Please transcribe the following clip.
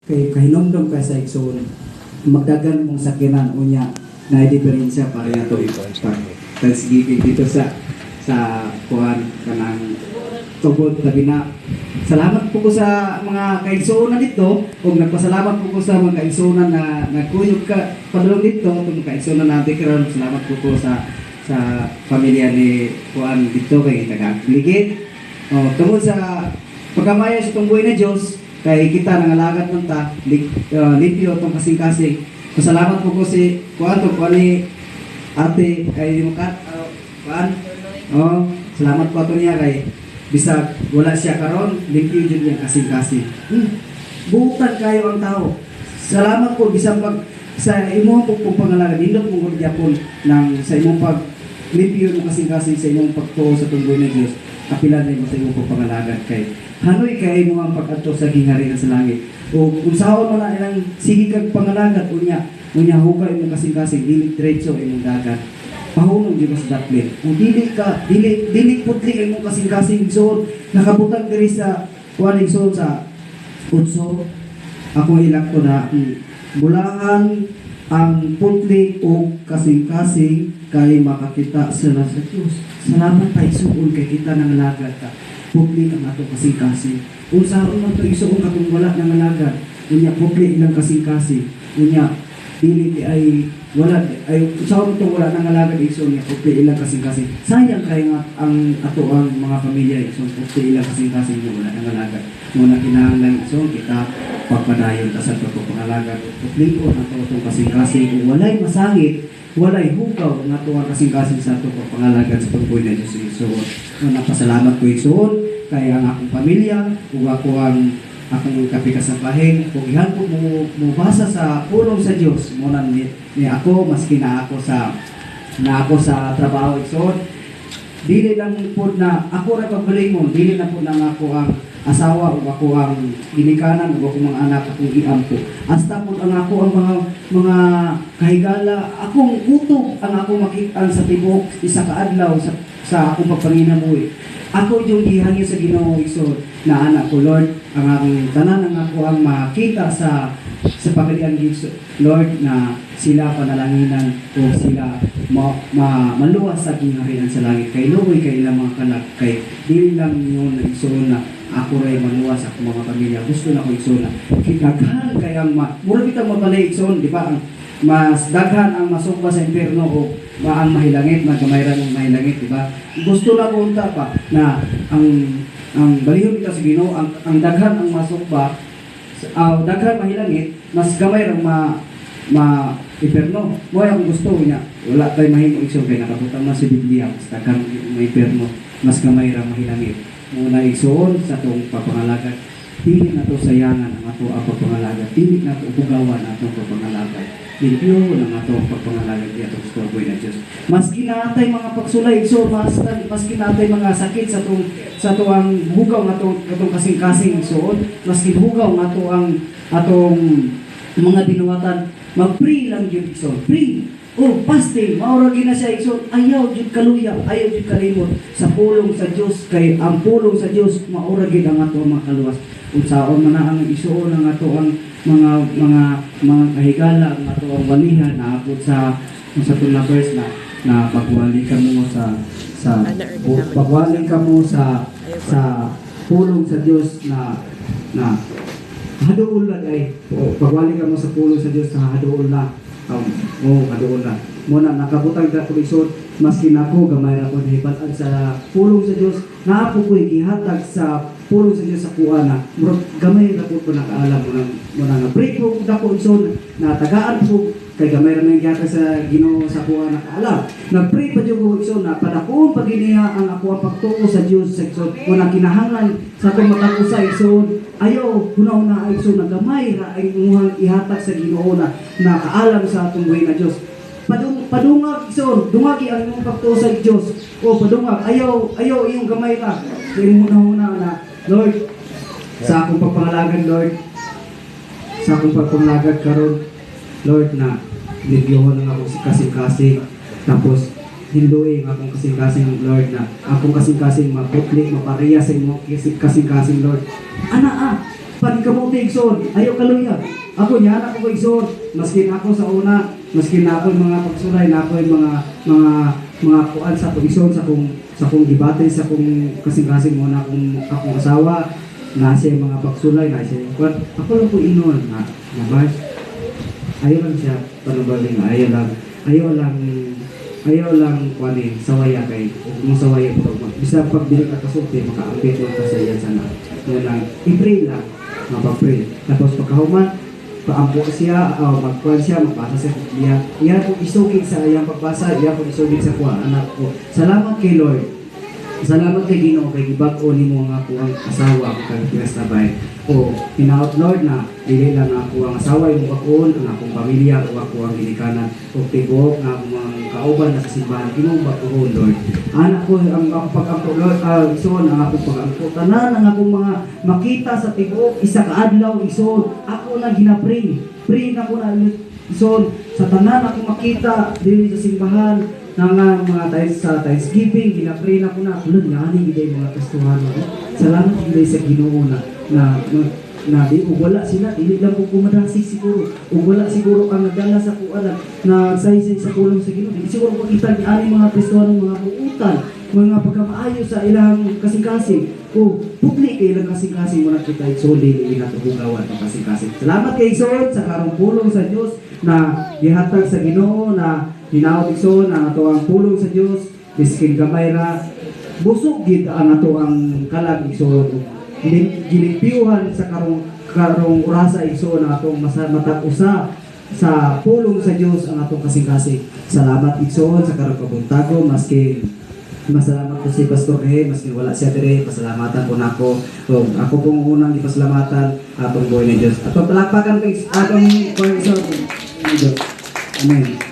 kay kahinomdom ka sa igsoon magdagan mong sakinan unya na diferensya pareha to Thanksgiving dito sa kuan kanang tubod tabi na salamat po ko sa mga kaigsuonan dito ug nagpasalamat po ko sa mga kaigsuonan na nagkuyog ka padulong dito ug kaigsuonan natin karon salamat po ko sa pamilya ni kuan dito kay taga-Ligid tungod sa pagkamaya sa tunggoy na Dios kay kita nangalagat man ta limpyo tong kasing-kasing pasalamat po ko si kuan to kuan ni ate kay Mukat kuan salamat po ato niya kay bisag wala siya karon limpyo jud yung kasing-kasing buutan kayo ang tao salamat po bisag pag sa imong pagpangalaga dindot mo gud gyapon nang sa imong pag limpyo mo kasing-kasing sa imong pagtuo sa tunggoy na Dios kapilan mo sa imong pagpangalaga kay hanoy kay mo ang pag-adto sa gingharian sa langit o kung saan man ilang sige kag pangalagat unya hukay mo kasing-kasing dili diretso imong dagat pahunong di mas daplin kung dili putli imong kasing-kasing igsoon nakabutang diri sa kuan igsoon sa utso ako ilakto na bulahan ang putli o kasing-kasing kay makakita sila sa Diyos salamat pa igsoon kay kita nangalagat ka putli ang ato kasing-kasing kung saan man to igsoon katong wala nangalagat unya putli ilang kasing-kasing unya dili ay wala ay saan to wala nangalagat igsoon niya putli ilang kasing-kasing sayang kay nga ang ato ang mga pamilya igsoon putli ilang kasing-kasing niya wala nangalagat muna kinahanglan igsoon kita pagpadayon ta sa pagpangalagat putli o ato tong kasing-kasing kung walay masangit walay hukaw nga tuwa kasing-kasing sa ato pagpangalagat sa pagbuhay na Diyos igsoon napasalamat ko igsoon kay ang akong pamilya ug ako ang akong kapikasabahin kung ihan ko mo basa sa pulong sa Dios mo nan ni ako maski na ako sa trabaho igsoon dili lang pud na ako ra pagbalingon dili na pud nang ako ang asawa ug ako ang ginikanan ug ako mga anak akong iampo hasta pud ang ako ang mga kahigala akong kutob ang ako makit-an sa tibok isa ka adlaw sa akong pagpanginabuhi ako yung gihangin sa Ginoo igsoon na anak ko Lord ang tanan ang ako ang makita sa pagalian Lord na sila panalanginan o sila maluwas sa gingharian sa langit kay luoy kay ilang mga kanak kay dili lang yun igsoon na ako ray maluwas ako mga pamilya gusto na ko igsoon na kitaghan kay ang mura kita mabalay igsoon di ba ang mas daghan ang masugba sa impierno o ang mahilangit magkamayran ng mahilangit di ba gusto na ko unta pa na ang balihon kita sa Ginoo ang daghan ang masugba daghan mahilangit mas gamay ang impierno mo ang gusto niya wala tay mahimo igsoon kay nakabutang na si Biblia mas daghan ang impierno mas gamay ang mahilangit muna igsoon sa tong pagpangalagat dili na to sayangan ang ato ang pagpangalagat dili na to bugawan ang atong pagpangalagat limpyo ng atong pagpangalagat di atong storboy na Diyos maski natay mga pagsulay igsoon maski natay mga sakit sa tuang hugaw nga atong kasing-kasing igsoon maski hugaw nga atong mga binuwatan mag-pray lang yun igsoon pray fasting maura gina siya igsoon ayaw jud kaluya ayaw jud kalimot sa pulong sa Dios kay ang pulong sa Dios maura gid ang ato mga kaluwas unsaon man ang igsoon ang ato ang mga kahigala ang ato ang walihan naabot sa tula verse na pagwali ka mo sa pagwali ka mo sa pulong sa Dios na haduol na ay pagwali ka mo sa pulong sa Dios na haduol na haduol na mo na nakabutang ka kulisod maski nako gamay ra ko hibatan sa pulong sa Dios na ako ko'y gihatag sa pulong sa Dios sa kuana murag gamay ra ko nakaalam mo na break ko dako isod na tagaan ko kay gamay ra man gihatag sa Ginoo sa kuana kaalam nagpray pa jud ko isod na padakon paginiha ang ako ang pagtuo sa Dios sa isod mo na kinahanglan sa atong matakusa isod ayaw hunaw na isod na gamay ra ang imuhang ihatag sa Ginoo na kaalam sa atong buhay na Dios padungag isod dungagi ang imong pagtuo sa Dios o padungag ayaw iyong gamay ra kay muna na Lord sa akong pagpangalagan Lord sa akong pagpangalagan karon Lord na ligyohon ang akong kasing-kasing tapos hinduin ang akong kasing-kasing Lord na akong kasing-kasing maputli mapareha sa imong kasing-kasing Lord panikamuti igsoon, ayaw kaluya. Ako niya anak ko igsoon, maskin ako sa una, maskin na ako yung mga pagsulay, na ako yung mga kuan sa ako igsoon, sa kong debate, sa kong kasing-kasing mo na akong asawa, na siya yung mga pagsulay, na siya yung kuan. Ako lang po inon, na bas. Ayaw lang siya panubaling, ayaw lang kuani sawaya kay kung sawaya po bisa pag dili ka kasulti makaapit mo ka sa iya sana yan lang i-pray lang mapag-pray tapos pagkahuman paampo siya magkuan siya magbasa siya iya po isugid sa iyang pagbasa iya po isugid sa kuha anak ko salamat kay Lord salamat kay Ginoo kay gibag-o nimo nga ako ang asawa ko kay Kristabay o pinaot Lord na dili lang ako ang asawa yung bakon ang akong pamilya o ako ang ginikanan o tibok nga akong mga kauban na sa simbahan Ginoo bakuhon Lord anak ko ang ako pag-ampo Lord ison ang akong pag-ampo tanan ang akong mga makita sa tibok isa ka adlaw ison ako na pray na ko na ison sa tanan ako makita dili sa simbahan nga mga sa Thanksgiving, ginapray na ko na tulad nga ani giday mga kastuhan ako. Salamat giday sa Ginoo na di wala sila dili lang ko kumadasig siguro. Ug wala siguro ang nagdala sa kuan na saysay sa kulong sa Ginoo. Di siguro ko kita ni ani mga kastuhan mga buutan, mga pagkamaayo sa ilang kasing-kasing. O putli kay ilang kasing-kasing mo na kita isolin ni natubugawan ang kasing-kasing. Salamat kay Igsoon sa karong pulong sa Dios na gihatag sa Ginoo na hinaot igsoon ang ato ang pulong sa Dios biskin gamay ra busog gid ang ato ang kalag igsoon gilipiuhan sa karong orasa igsoon ang atong matag usa sa pulong sa Dios ang atong kasing-kasing. Salamat igsoon sa karong kabuntago maskin masalamat ko si Pastor maskin wala siya dire pasalamatan ko nako ako pong unang ipasalamatan atong buhay ni Dios atong palakpakan kay atong Panginoon Dios. Amen.